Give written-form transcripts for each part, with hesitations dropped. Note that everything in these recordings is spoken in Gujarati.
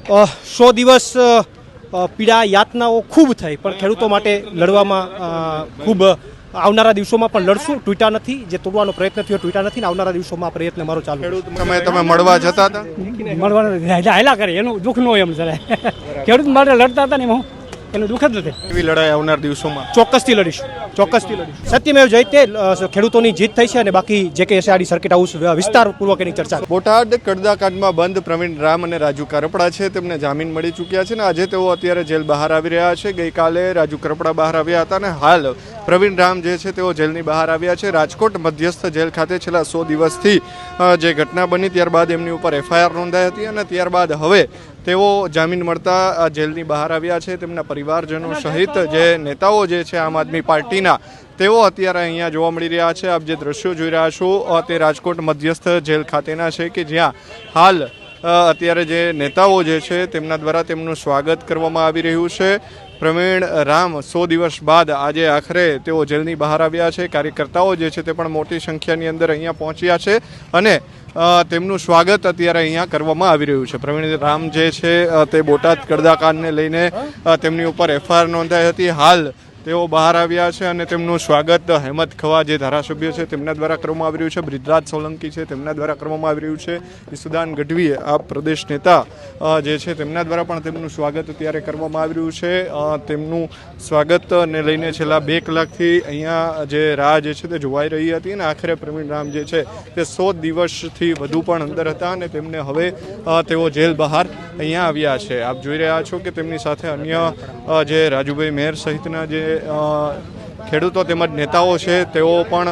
100 દિવસ પીડા યાતનાઓ ખૂબ થઈ, પણ ખેડૂતો માટે લડવામાં ખૂબ આવનારા દિવસોમાં પણ લડશું. તૂટ્યા નથી, જે તોડવાનો પ્રયત્ન થયો તૂટ્યા નથી ને આવનારા દિવસોમાં પ્રયત્ન મારો ચાલુ. ખેડૂત સમયે તમે મળવા જતા હતા? મળવાના હાયલા કરે એનું દુઃખ ન હોય એમ જરા. ખેડૂત માટે લડતા હતા ને એમાં એનું દુઃખ જ નથી. એવી લડાઈ આવનાર દિવસોમાં ચોક્કસથી લડીશું, ચોક્કસથી લડીશું. સત્યમેવ જયતે ખેડૂતોની જીત થઈ છે અને બાકી જે કે એસઆરડી સર્કિટ હાઉસ વિસ્તારપૂર્વક એની ચર્ચા. બોટાદ કડદાકાંડમાં બંધ પ્રવીણ રામ અને રાજુ કરપડા છે, તેમને જામીન મળી ચૂક્યા છે ને આજે તેઓ અત્યારે જેલ બહાર આવી રહ્યા છે. ગઈકાલે રાજુ કરપડા બહાર આવ્યા હતા અને હાલ પ્રવીણ રામ જે છે તેઓ જેલની બહાર આવ્યા છે. રાજકોટ મધ્યસ્થ જેલ ખાતે છેલ્લા 100 દિવસથી જે ઘટના બની ત્યારબાદ એમની ઉપર એફઆઈઆર નોંધાઈ હતી અને ત્યારબાદ હવે તેઓ જામીન મળતા જેલની બહાર આવ્યા છે. તેમના પરિવારજનો સહિત જે નેતાઓ જે છે આમ આદમી પાર્ટીના તેઓ અત્યારે અહીંયા જોવા મળી રહ્યા છે. આપ જે દ્રશ્યો જોઈ રહ્યા છો તે રાજકોટ મધ્યસ્થ જેલ ખાતેના છે કે જ્યાં હાલ અત્યારે જે નેતાઓ જે છે તેમના દ્વારા તેમનું સ્વાગત કરવામાં આવી રહ્યું છે. પ્રવીણ રામ 100 દિવસ બાદ આજે આખરે તેઓ જેલની બહાર આવ્યા છે. કાર્યકર્તાઓ જે છે તે પણ મોટી સંખ્યાની અંદર અહીંયા પહોંચ્યા છે અને તેમનું સ્વાગત અત્યારે અહીંયા કરવામાં આવી રહ્યું છે. પ્રવીણ રામ જે છે તે બોટાદ કડદાકાંડને લઈને તેમની ઉપર એફઆઈઆર નોંધાઈ હતી. હાલ તેઓ બહાર આવ્યા છે અને તેમનું સ્વાગત હેમત ખવા જે ધારાસભ્ય છે તેમના દ્વારા કરવામાં આવી રહ્યું છે. બ્રિજરાજ સોલંકી છે તેમના દ્વારા કરવામાં આવી રહ્યું છે. ઈસુદાન ગઢવી આ પ્રદેશ નેતા જે છે તેમના દ્વારા પણ તેમનું સ્વાગત અત્યારે કરવામાં આવી રહ્યું છે. તેમનું સ્વાગતને લઈને છેલ્લા 2 કલાકથી અહીંયા જે રાહ જે છે તે જોવાઈ રહી હતી અને આખરે પ્રવીણ રામ જે છે તે 100 દિવસથી વધુ પણ અંદર હતા અને તેમને હવે તેઓ જેલ બહાર અહીંયા આવ્યા છે. આપ જોઈ રહ્યા છો કે તેમની સાથે અન્ય જે રાજુભાઈ મેર સહિતના જે ખેડૂતો તેમજ નેતાઓ છે તેઓ પણ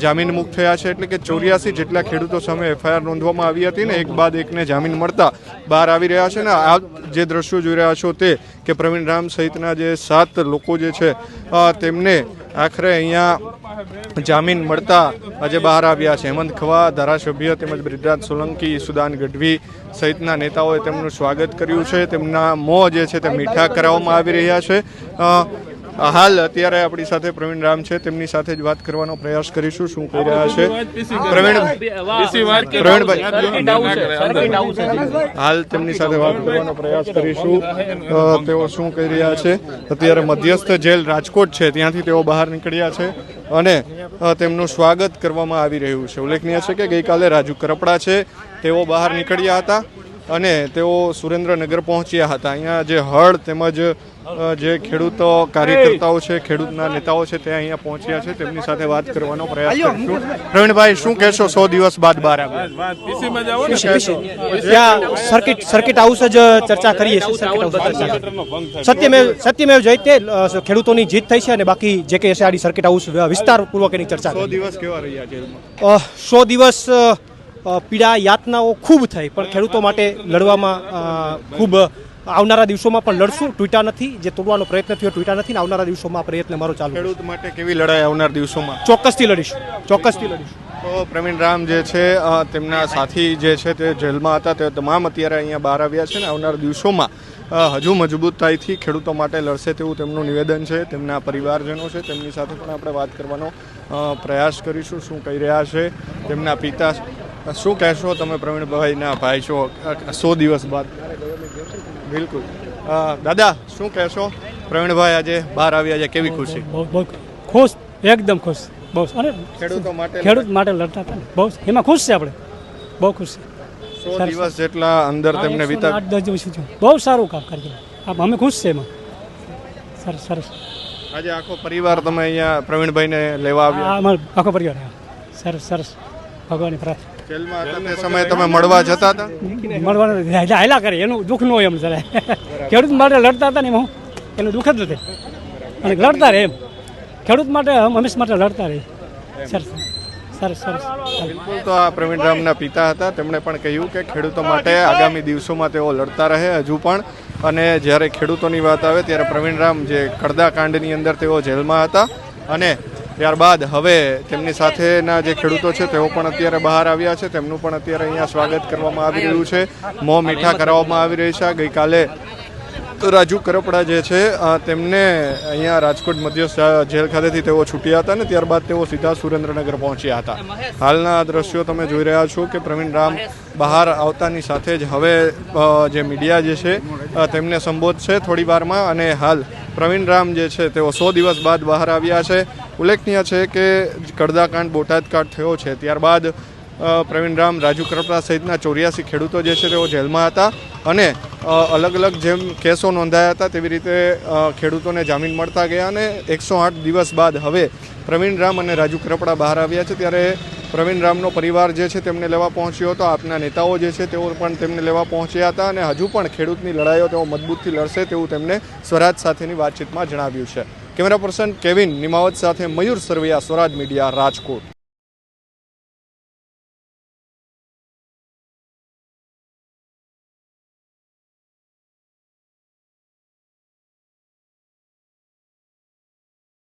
જામીન મુક્ત થયા છે. એટલે કે 84 જેટલા ખેડૂતો સામે એફઆઈઆર નોંધવામાં આવી હતી ને એક બાદ એકને જામીન મળતા બહાર આવી રહ્યા છે. ને આ જે દ્રશ્યો જોઈ રહ્યા છો તે કે પ્રવીણ રામ સહિતના જે 7 લોકો જે છે તેમને આખરે અહીંયા જામીન મળતા આજે બહાર આવ્યા છે. હેમંત ખવા ધારાસભ્ય તેમજ બ્રિજરાજ સોલંકી, સુદાન ગઢવી સહિતના નેતાઓએ તેમનું સ્વાગત કર્યું છે. તેમના મોં જે છે તે મીઠા કરાવવામાં આવી રહ્યા છે. હાલ અત્યારે આપણી સાથે પ્રવીણ રામ છે, તેમની સાથે જ વાત કરવાનો પ્રયાસ કરીશું. શું કહી રહ્યા છે પ્રવીણભાઈ? હાલ તેમની સાથે વાત કરવાનો પ્રયાસ કરીશું. તેઓ શું કહી રહ્યા છે? અત્યારે મધ્યસ્થ જેલ રાજકોટ છે ત્યાંથી તેઓ બહાર નીકળ્યા છે અને તેમનું સ્વાગત કરવામાં આવી રહ્યું છે. ઉલ્લેખનીય છે કે ગઈકાલે રાજુ કરપડા છે તેઓ બહાર નીકળ્યા હતા અને તેઓ સુરેન્દ્રનગર પહોંચ્યા હતા. અહીંયા જે હળ તેમજ જે ખેડૂતો કાર્યકર્તાઓ છે, ખેડૂતના નેતાઓ છે તે અહીંયા પહોંચ્યા છે. તેમની સાથે વાત કરવાનો પ્રયાસ કરીશું. પ્રવીણભાઈ શું કહેશો 100 દિવસ બાદ બહાર આવ્યા? ત્યાં સર્કિટ હાઉસ જ ચર્ચા કરીએ છીએ. સત્યમેવ જયતે ખેડૂતોની જીત થઈ છે અને બાકી જે કે એસઆરડી સર્કિટ હાઉસ વિસ્તારપૂર્વક એની ચર્ચા. 100 દિવસ કેવા રહ્યા જેલમાં? 100 દિવસ પીડા યાતનાઓ ખૂબ થઈ, પણ ખેડૂતો માટે લડવામાં ખૂબ આવનારા દિવસોમાં પણ લડશું. તૂટ્યા નથી, જે તોડવાનો પ્રયત્ન થયો તૂટ્યા નથી ને આવનારા દિવસોમાં પ્રયત્ન મારો ચાલુ. ખેડૂત માટે કેવી લડાઈ આવનાર દિવસોમાં? ચોક્કસથી લડીશું, ચોક્કસથી લડીશું. તો પ્રવીણ રામ જે છે તેમના સાથી જે છે તે જેલમાં હતા તે તમામ અત્યારે અહીંયા બહાર આવ્યા છે ને આવનાર દિવસોમાં હજુ મજબૂતાઈથી ખેડૂતો માટે લડશે તેવું તેમનું નિવેદન છે. તેમના પરિવારજનો છે તેમની સાથે પણ આપણે વાત કરવાનો પ્રયાસ કરીશું. શું કહી રહ્યા છે તેમના પિતા? શું કહેશો તમે પ્રવીણભાઈના ભાઈ છો 100 દિવસ બાદ? બિલકુલ. દાદા શું કહેશો? પ્રવીણભાઈ આજે બહાર આવ્યા છે, કેવી ખુશી? બહુ ખુશ, એકદમ ખુશ. બહુ અને ખેડૂત માટે લડતા હતા ને બહુ એમાં ખુશ છે. આપણે બહુ ખુશ છે. 100 દિવસ જેટલા અંદર તેમને વિતા 8-10 દિવસ બહુ સારું કામ કર્યું. અમે ખુશ છે એમાં. સરસ સરસ. આજે આખો પરિવાર તમે અહીંયા પ્રવીણભાઈને લેવા આવ્યા? અમારો આખો પરિવાર. સરસ સરસ. ભગવાનની પ્રાર્થના. જેલમાં હતા તે સમયે તમે મળવા જતા હતા? મળવાના હાયલા કરે એનું દુઃખ ન હોય એમ જરા. ખેડૂત માટે લડતા હતા ને એમાં એનું દુઃખ જ નથી અને લડતા રહે એમ. ખેડૂત માટે હંમેશા માટે લડતા રહે. સરસ સરસ સરસ. બિલકુલ. તો આ પ્રવીણ રામના પિતા હતા, તેમણે પણ કહ્યું કે ખેડૂતો માટે આગામી દિવસોમાં તેઓ લડતા રહે હજુ પણ. અને જ્યારે ખેડૂતોની વાત આવે ત્યારે પ્રવીણ રામ જે કડદાકાંડની અંદર તેઓ જેલમાં હતા અને ત્યારબાદ હવે તેમની સાથેના જે ખેડૂતો છે તેઓ પણ અત્યારે બહાર આવ્યા છે. તેમનું પણ અત્યારે અહીંયા સ્વાગત કરવામાં આવી રહ્યું છે. મોં મીઠા કરાવવામાં આવી રહી છે. ગઈકાલે રાજુ કરપડા જે છે તેમને અહીંયા રાજકોટ મધ્યસ્થ જેલ ખાતેથી તેઓ છૂટ્યા હતા ને ત્યારબાદ તેઓ સીધા સુરેન્દ્રનગર પહોંચ્યા હતા. હાલના આ દ્રશ્યો તમે જોઈ રહ્યા છો કે પ્રવીણ રામ બહાર આવતાની સાથે જ હવે જે મીડિયા જે છે તેમને સંબોધશે થોડી વારમાં. અને હાલ પ્રવીણ રામ જે છે તેઓ 100 દિવસ બાદ બહાર આવ્યા છે. ઉલ્લેખનીય છે કે કડદાકાંડ બોટાદકાંડ થયો છે ત્યારબાદ પ્રવીણ રામ, રાજુ કરપડા સહિતના 84 ખેડૂતો જે છે તેઓ જેલમાં હતા અને અલગ અલગ જેમ કેસો નોંધાયા હતા તેવી રીતે ખેડૂતોને જામીન મળતા ગયા અને 108 દિવસ બાદ હવે પ્રવીણ રામ અને રાજુ કરપડા બહાર આવ્યા છે. ત્યારે પ્રવીણ રામનો પરિવાર જે છે તેમને લેવા પહોંચ્યો હતો. આપના નેતાઓ જે છે તેઓ પણ તેમને લેવા પહોંચ્યા હતા અને હજુ પણ ખેડૂતની લડાઈઓ તેઓ મજબૂતથી લડશે તેવું તેમને સ્વરાજ સાથેની વાતચીતમાં જણાવ્યું છે. કેમેરા પર્સન કેવિન નિમાવત સાથે મયુર સરવૈયા, સ્વરાજ મીડિયા, રાજકોટ.